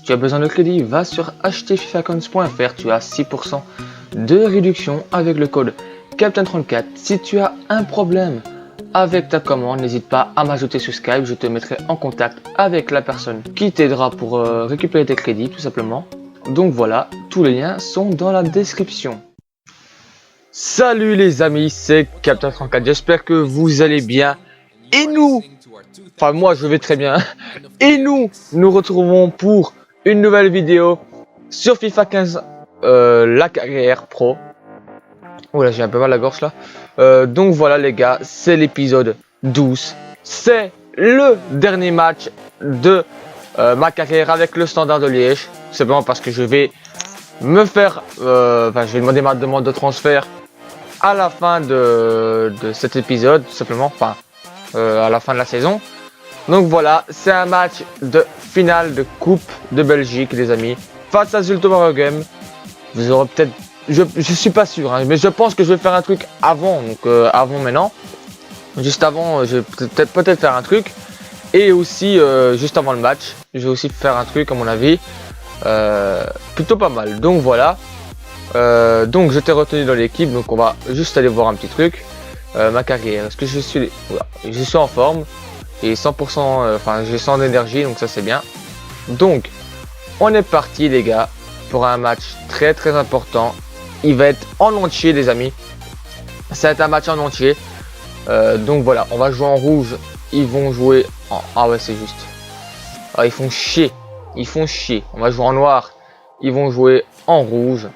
Tu as besoin de crédit, va sur acheterfifacoins.fr, tu as 6% de réduction avec le code Captain34. Si tu as un problème avec ta commande, n'hésite pas à m'ajouter sur Skype, je te mettrai en contact avec la personne qui t'aidera pour récupérer tes crédits tout simplement. Donc voilà, tous les liens sont dans la description. Salut les amis, c'est Captain34, j'espère que vous allez bien. Et nous, enfin moi je vais très bien. Et nous retrouvons pour une nouvelle vidéo sur FIFA 15, la carrière pro. Oula, j'ai un peu mal à la gorge là. Donc voilà les gars, c'est l'épisode 12. C'est le dernier match de ma carrière avec le Standard de Liège. C'est vraiment parce que je vais me faire, je vais demander ma demande de transfert à la fin de cet épisode, tout simplement, à la fin de la saison. Donc voilà, c'est un match de finale de Coupe de Belgique, les amis, face à Zultomer Game. Vous aurez peut-être, je suis pas sûr, hein, mais je pense que je vais faire un truc avant, donc avant maintenant. Juste avant, je vais peut-être faire un truc. Et aussi, juste avant le match, je vais aussi faire un truc, à mon avis, plutôt pas mal. Donc voilà. Donc je t'ai retenu dans l'équipe, donc on va juste aller voir un petit truc. Ma carrière, est-ce que je suis en forme et 100%, j'ai 100 d'énergie, donc ça c'est bien. Donc on est parti les gars pour un match très important. Il va être en entier les amis, ça va être un match en entier. Donc voilà, on va jouer en rouge, ils vont jouer en... Ah ouais c'est juste, ils font chier, on va jouer en noir, ils vont jouer en rouge.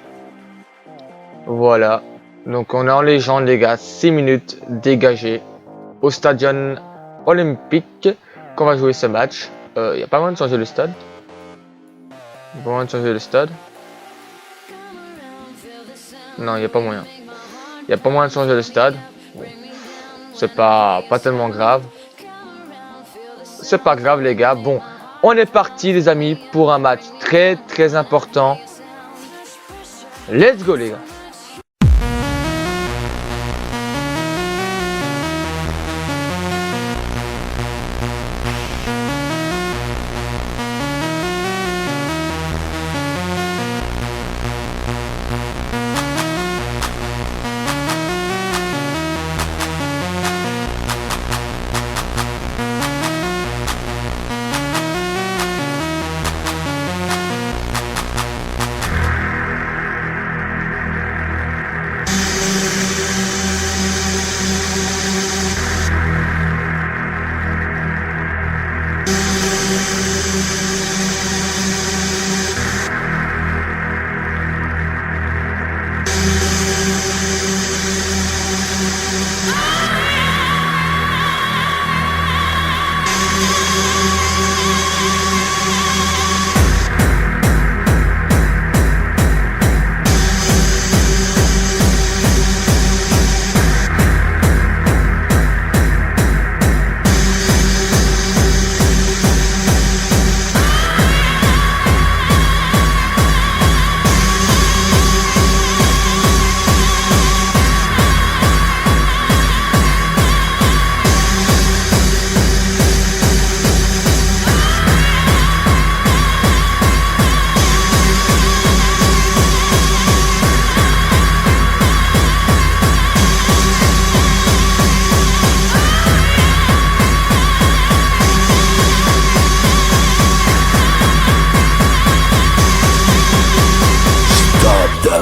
Voilà, donc on est en légende les gars, 6 minutes dégagées au stadion olympique qu'on va jouer ce match. Il n'y a pas moyen de changer le stade. Non, il n'y a pas moyen. Il n'y a pas moyen de changer le stade. Bon. C'est pas tellement grave. C'est pas grave les gars. Bon, on est parti les amis pour un match très important. Let's go les gars.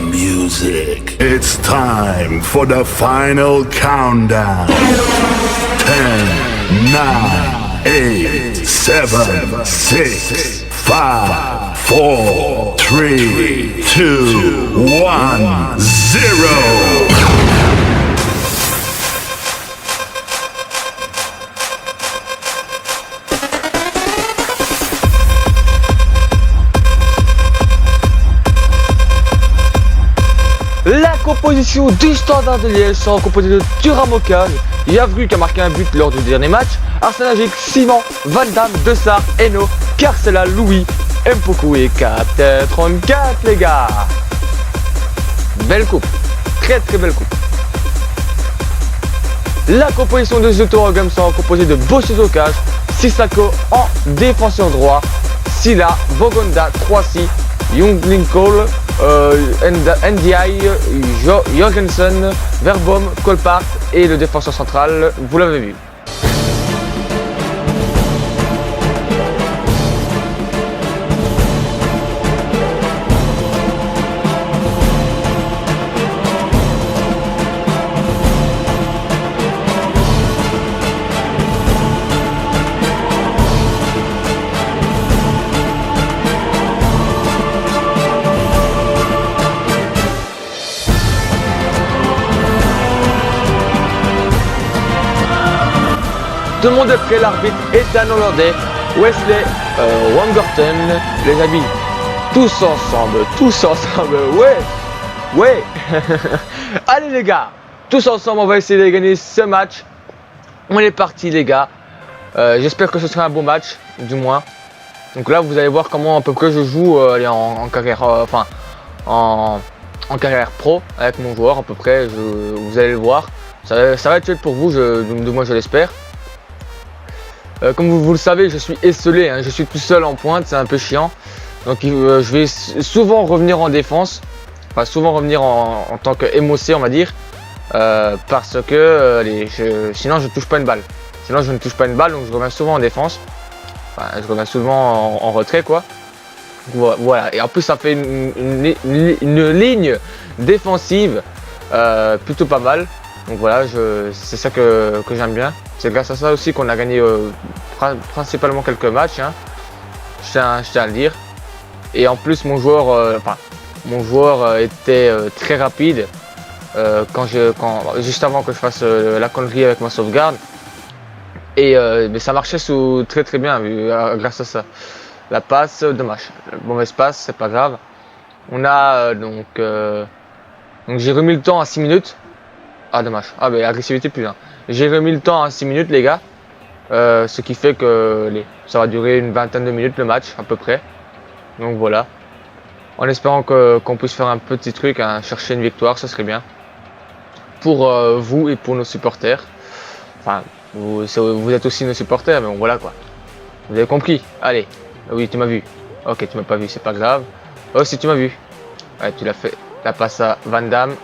Music. It's time for the final countdown. 10, 9, 8, 7, 6, 5, 4, 3, 2, 1, 0. La composition du Standard de Liège sera composée de Thuram Mokan, Yavru qui a marqué un but lors du dernier match, Arsène Simon, Van Damme, Dessart, Eno, Carcela, Louis, Mpoku et Captain 34 les gars. Belle coupe, très belle coupe. La composition de The Torogum sera composée de Bossuzo Cage, Sissako en défenseur droit, Silla, Bogonda, 3-6, Young Lincoln, NDI, Jorgensen, Verboom, Kolpart et le défenseur central, vous l'avez vu. Tout le monde est prêt, l'arbitre est un Hollandais, Wesley Wangerton, les amis, tous ensemble, ouais. Allez les gars, tous ensemble on va essayer de gagner ce match. On est parti les gars, j'espère que ce sera un bon match, du moins. Donc là vous allez voir comment à peu près je joue en carrière, en carrière pro avec mon joueur à peu près, vous allez le voir. Ça va être chouette pour vous, du moins je l'espère. Comme vous le savez, je suis esselé, hein, je suis tout seul en pointe, c'est un peu chiant. Donc je vais souvent revenir en défense, enfin souvent revenir en tant que MOC on va dire, parce que sinon je touche pas une balle. Sinon je ne touche pas une balle, donc je reviens souvent en défense. Enfin, je reviens souvent en retrait quoi. Donc, voilà, et en plus ça fait une ligne défensive plutôt pas mal. Donc voilà, c'est ça que j'aime bien. C'est grâce à ça aussi qu'on a gagné principalement quelques matchs, hein. Je tiens à le dire. Et en plus mon joueur était très rapide juste avant que je fasse la connerie avec ma sauvegarde. Et mais ça marchait très bien grâce à ça. La passe, dommage. La mauvaise passe, c'est pas grave. On a donc j'ai remis le temps à 6 minutes. Ah dommage, ah mais agressivité plus 1. J'ai remis le temps à 6 minutes les gars, ce qui fait que ça va durer une vingtaine de minutes le match à peu près. Donc voilà, en espérant qu'on puisse faire un petit truc, hein, chercher une victoire, ça serait bien. Pour vous et pour nos supporters. Enfin, vous êtes aussi nos supporters, mais bon voilà quoi. Vous avez compris, allez, oui tu m'as vu. Ok tu m'as pas vu, c'est pas grave. Oh si tu m'as vu. Ouais tu l'as fait, la passe à Van Damme.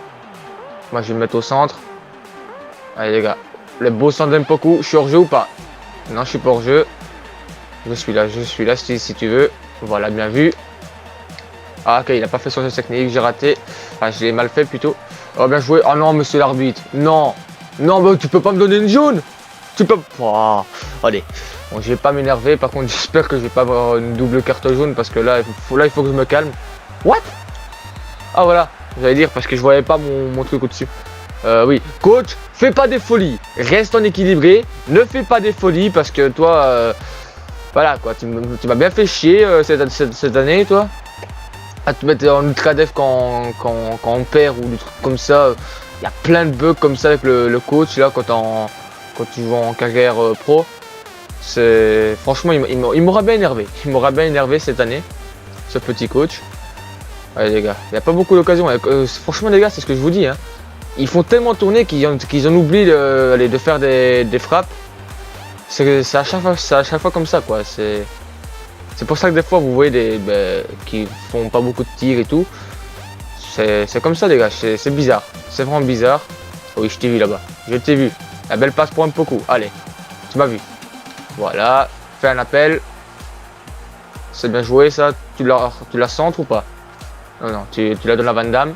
Moi je vais me mettre au centre. Allez les gars, le beau centre d'Mpoku, je suis hors jeu ou pas? Non je suis pas hors jeu. Je suis là si tu veux. Voilà, bien vu. Ah ok, il a pas fait son geste technique, j'ai raté. Enfin je l'ai mal fait plutôt. Oh bien joué. Oh non monsieur l'arbitre. Non. Non bah tu peux pas me donner une jaune. Tu peux. Oh, allez. Bon je vais pas m'énerver, par contre j'espère que je vais pas avoir une double carte jaune parce que là il faut que je me calme. What? Ah voilà. J'allais dire parce que je voyais pas mon truc au-dessus. Oui, coach, fais pas des folies. Reste en équilibré. Ne fais pas des folies parce que toi, voilà quoi, tu m'as bien fait chier cette année, toi. À te mettre en ultra def quand on perd ou des trucs comme ça. Il y a plein de bugs comme ça avec le coach là quand tu joues en carrière pro. Franchement, il m'aura bien énervé. Il m'aura bien énervé cette année, ce petit coach. Allez les gars, il n'y a pas beaucoup d'occasions. Franchement les gars, c'est ce que je vous dis. Hein. Ils font tellement tourner qu'ils en oublient de faire des frappes. C'est à chaque fois comme ça quoi. C'est pour ça que des fois vous voyez qui font pas beaucoup de tirs et tout. C'est comme ça les gars, c'est bizarre. C'est vraiment bizarre. Oui je t'ai vu là-bas, je t'ai vu. La belle passe pour Mpoku, allez, tu m'as vu. Voilà, fais un appel. C'est bien joué ça, tu la centres ou pas? Non, tu la donnes à Van Damme.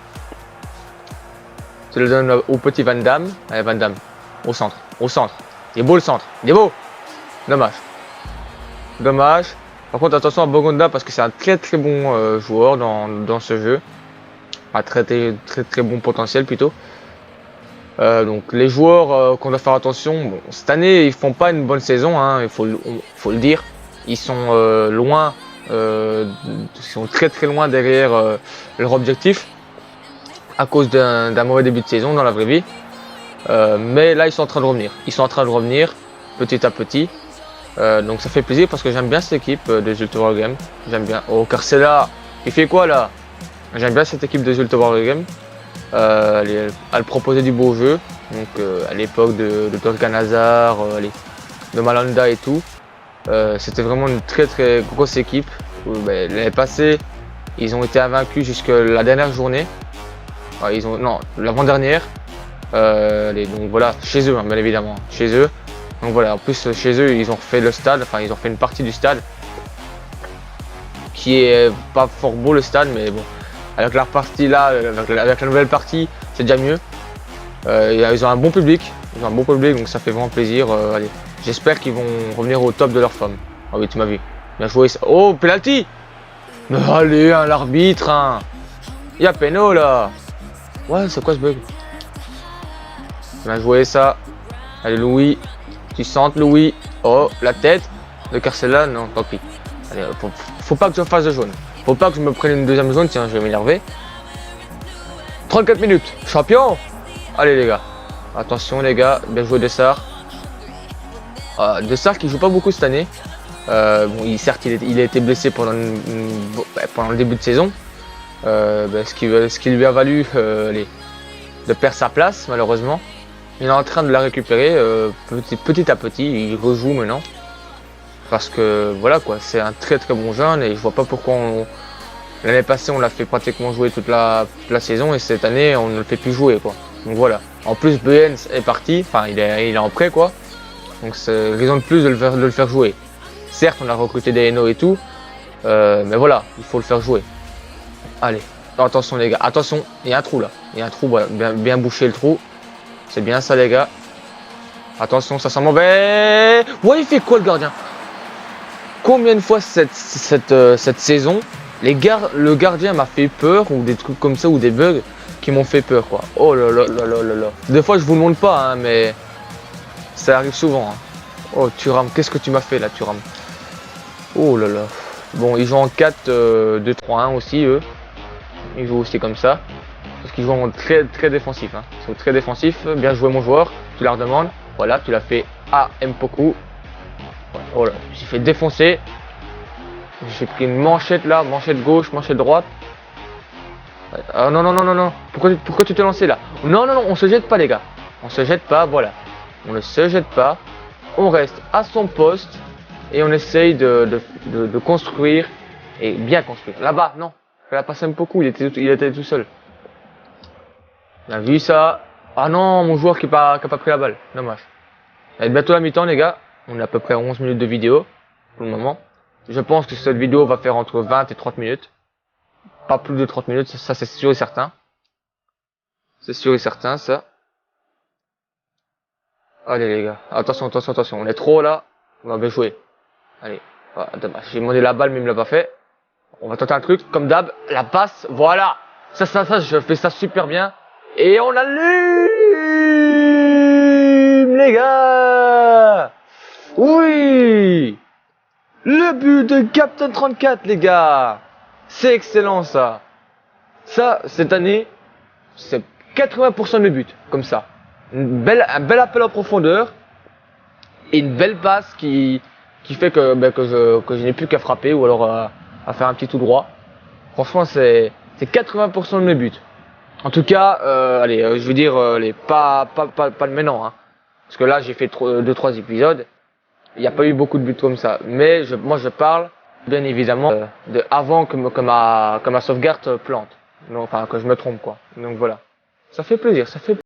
Tu le donnes au petit Van Damme. Allez Van Damme, au centre. Il est beau le centre, il est beau. Dommage. Par contre attention à Bogonda parce que c'est un très bon joueur dans ce jeu. Un très bon potentiel plutôt. Donc les joueurs qu'on doit faire attention, bon, cette année ils font pas une bonne saison, hein, il faut le dire. Ils sont loin. Ils sont très loin derrière leur objectif à cause d'un mauvais début de saison dans la vraie vie. Mais là ils sont en train de revenir. Petit à petit. Donc ça fait plaisir parce que j'aime bien cette équipe des Ultra War Games. J'aime bien. Oh Carcela, il fait quoi là? J'aime bien cette équipe des Ultra War Games. Elle proposait du beau jeu. Donc à l'époque de Torgan Hazard, de Malanda et tout. C'était vraiment une très très grosse équipe. L'année passée, ils ont été invaincus jusqu'à la dernière journée. Non, l'avant-dernière. Donc voilà, chez eux, hein, bien évidemment, chez eux. Donc voilà, en plus chez eux, ils ont refait le stade, enfin ils ont fait une partie du stade qui est pas fort beau le stade, mais bon, avec la partie là, avec la nouvelle partie, c'est déjà mieux. Ils ont un bon public, donc ça fait vraiment plaisir. Allez, j'espère qu'ils vont revenir au top de leur forme. Ah oui, tu m'as vu, bien joué ça. Oh, penalty! Mais allez, hein, l'arbitre, hein. Il y a péno là. Ouais, c'est quoi ce bug? Bien joué ça. Allez Louis, tu sens Louis. Oh, la tête de Carcella, non, tant pis. Allez, faut pas que je fasse de jaune. Faut pas que je me prenne une deuxième jaune, tiens, je vais m'énerver. 34 minutes, champion. Allez les gars, attention les gars, bien joué Dessart. Dessart qui joue pas beaucoup cette année. Bon, certes, il a été blessé pendant le début de saison. Ce qui lui a valu de perdre sa place, malheureusement. Il est en train de la récupérer petit à petit, il rejoue maintenant. Parce que voilà quoi, c'est un très très bon jeune et je vois pas pourquoi l'année passée on l'a fait pratiquement jouer toute la saison et cette année on ne le fait plus jouer quoi. Donc voilà. En plus Bens est parti, enfin il est en prêt quoi. Donc c'est raison de plus de le faire jouer. Certes on a recruté des Hainaut et tout, mais voilà, il faut le faire jouer. Allez, attention les gars, attention, il y a un trou là. Il y a un trou, voilà, bien boucher le trou. C'est bien ça les gars. Attention, ça sent mauvais. Ouais, il fait quoi le gardien? Combien de fois cette saison, le gardien m'a fait peur ou des trucs comme ça ou des bugs qui m'ont fait peur quoi. Oh là là là là là là. Des fois je vous le montre pas hein, mais ça arrive souvent. Hein. Oh Thuram, qu'est-ce que tu m'as fait là Thuram? Oh là là. Bon, ils jouent en 4-2-3-1 aussi eux. Ils jouent aussi comme ça. Parce qu'ils jouent en très très défensif. Hein. Ils sont très défensifs. Bien joué mon joueur. Tu la redemandes. Voilà, tu l'as fait à Mpoku. Oh là, j'ai fait défoncer. J'ai pris une manchette là, manchette gauche, manchette droite. Ah non, non, non, non, non. Pourquoi tu t'es lancé là? Non, non, non, on se jette pas les gars. On se jette pas, voilà. On ne se jette pas. On reste à son poste. Et on essaye de construire. Et bien construire. Là-bas, non. Je la passe beaucoup, il était tout seul. On a vu ça. Ah non, mon joueur qui a pas pris la balle. Dommage. Ça va être bientôt la mi-temps les gars. On a à peu près 11 minutes de vidéo. Pour le moment. Je pense que cette vidéo va faire entre 20 et 30 minutes. Pas plus de 30 minutes, ça c'est sûr et certain. C'est sûr et certain ça. Allez les gars, attention, attention, attention, on est trop là. On va bien jouer. Allez, dommage, j'ai demandé la balle mais il me l'a pas fait. On va tenter un truc, comme d'hab, la passe, voilà. Ça, je fais ça super bien. Et on allume les gars. Oui. Le but de Captain 34 les gars. C'est excellent ça. Ça, cette année, c'est 80% de mes buts, comme ça. Un bel appel en profondeur et une belle passe qui fait que je n'ai plus qu'à frapper ou alors à faire un petit tout droit. Franchement, c'est 80% de mes buts. En tout cas, allez, je veux dire, pas de maintenant, hein. Parce que là, j'ai fait 2-3 épisodes. Il n'y a pas eu beaucoup de buts comme ça. Mais moi, je parle, bien évidemment, de avant que ma sauvegarde plante. Non, enfin, que je me trompe, quoi. Donc voilà. Ça fait plaisir, ça fait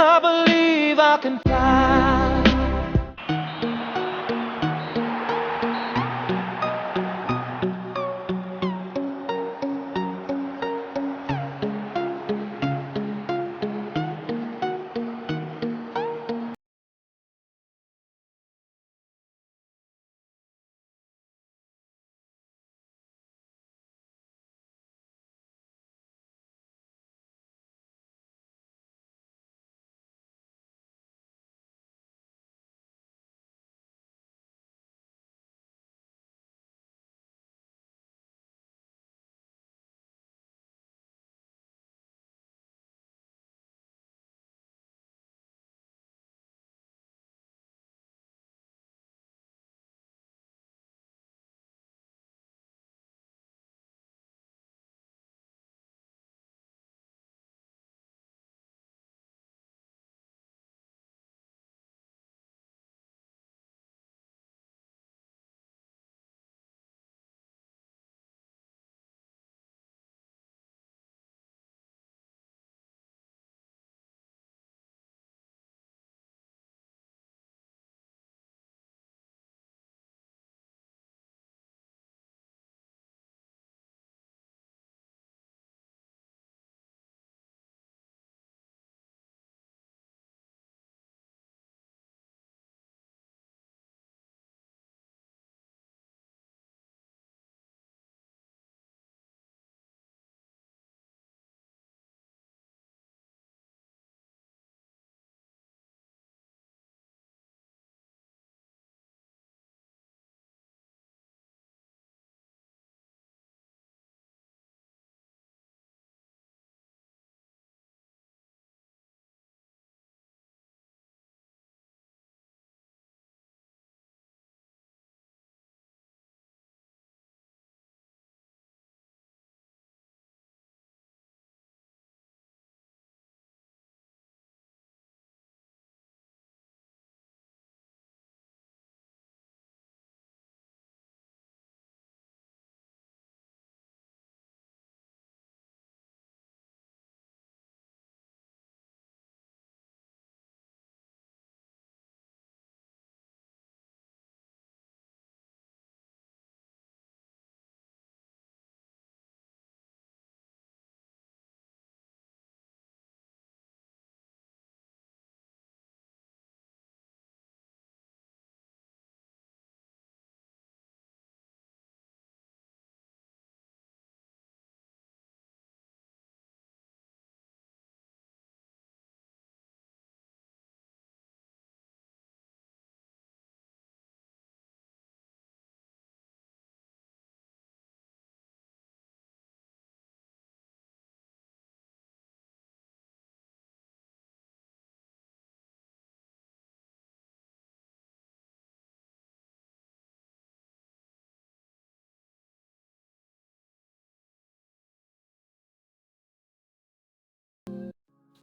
I believe I can fly.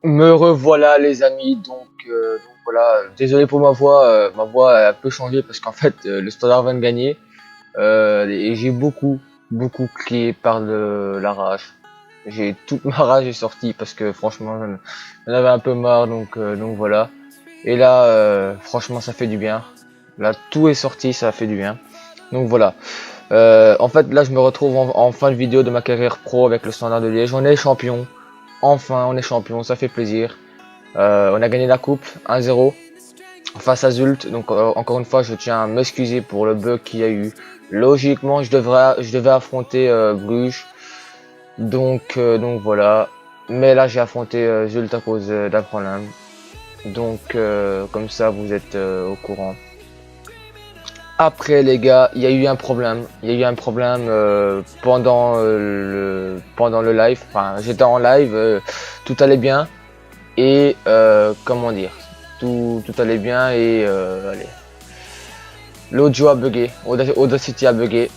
Me revoilà les amis, donc voilà, désolé pour ma voix a un peu changé parce qu'en fait le Standard vient de gagner et j'ai beaucoup crié par la rage. J'ai toute ma rage est sortie parce que franchement j'en avais un peu marre donc voilà. Et là franchement ça fait du bien. Là tout est sorti, ça fait du bien. Donc voilà. En fait là je me retrouve en fin de vidéo de ma carrière pro avec le Standard de Liège. On est champion. Enfin, on est champion, ça fait plaisir. On a gagné la coupe 1-0 face à Zult. Donc encore une fois, je tiens à m'excuser pour le bug qu'il y a eu. Logiquement, je devais affronter Bruges. Donc voilà. Mais là, j'ai affronté Zult à cause d'un problème. Donc comme ça, vous êtes au courant. Après les gars, il y a eu un problème. Il y a eu un problème pendant le live. Enfin, j'étais en live, tout allait bien et comment dire, tout allait bien et allez, l'audio a bugué, Audacity a bugué.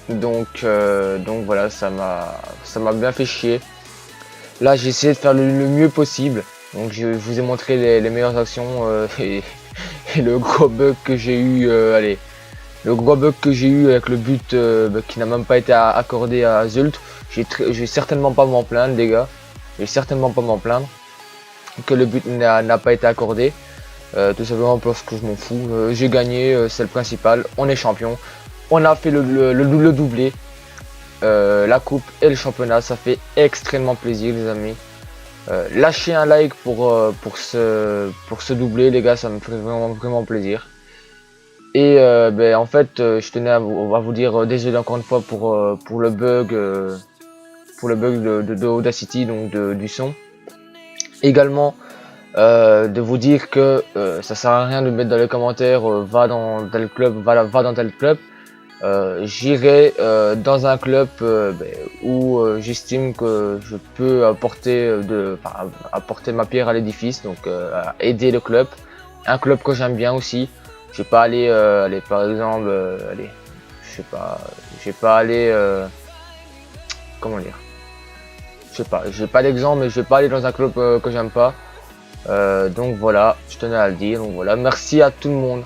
Donc voilà, ça m'a bien fait chier. Là, j'ai essayé de faire le mieux possible. Donc je vous ai montré les meilleures actions et le gros bug que j'ai eu. Allez. Le gros bug que j'ai eu avec le but qui n'a même pas été accordé à Zult, je vais certainement pas m'en plaindre les gars, je vais certainement pas m'en plaindre. que le but n'a pas été accordé. Tout simplement parce que je m'en fous. J'ai gagné, c'est le principal. On est champion. On a fait le doublé. La coupe et le championnat, ça fait extrêmement plaisir les amis. Lâchez un like pour ce doublé les gars, ça me ferait vraiment plaisir. Et en fait je tenais à vous dire désolé encore une fois pour le bug de Audacity, donc du son. Également de vous dire que ça sert à rien de mettre dans les commentaires va dans tel club, va dans tel club. J'irai dans un club où j'estime que je peux apporter ma pierre à l'édifice, donc aider le club, un club que j'aime bien aussi. Je vais pas aller, par exemple, je vais pas aller, comment dire, je sais pas, j'ai pas d'exemple, mais je vais pas aller dans un club que j'aime pas. Donc voilà, je tenais à le dire. Donc voilà, merci à tout le monde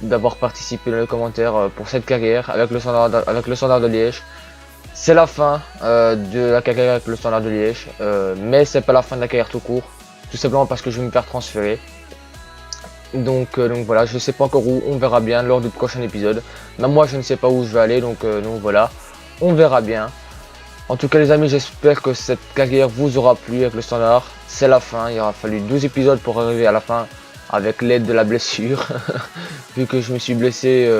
d'avoir participé dans les commentaires pour cette carrière avec le Standard de Liège. C'est la fin de la carrière avec le Standard de Liège, mais c'est pas la fin de la carrière tout court, tout simplement parce que je vais me faire transférer. Donc voilà, je sais pas encore où, on verra bien lors du prochain épisode. Même moi je ne sais pas où je vais aller, donc voilà, on verra bien. En tout cas les amis, j'espère que cette carrière vous aura plu avec le Standard. C'est la fin, il aura fallu 12 épisodes pour arriver à la fin avec l'aide de la blessure. Vu que je me suis blessé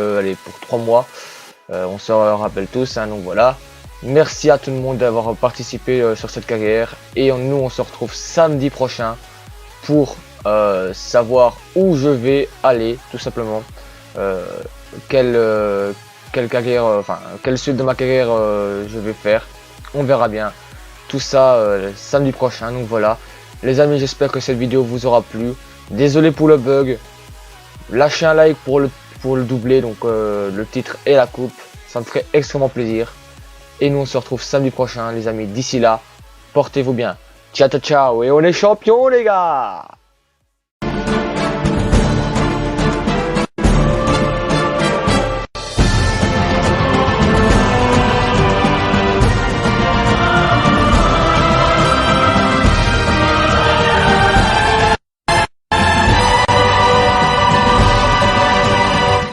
pour 3 mois, on se rappelle tous, hein, donc voilà. Merci à tout le monde d'avoir participé sur cette carrière. Et nous on se retrouve samedi prochain pour savoir où je vais aller, tout simplement. Quelle carrière, quelle suite de ma carrière je vais faire. On verra bien tout ça samedi prochain. Donc voilà les amis, j'espère que cette vidéo vous aura plu. Désolé pour le bug. Lâchez un like pour le doubler, donc le titre et la coupe, ça me ferait extrêmement plaisir. Et nous on se retrouve samedi prochain les amis. D'ici là, portez-vous bien. Ciao ciao, et on est champions les gars.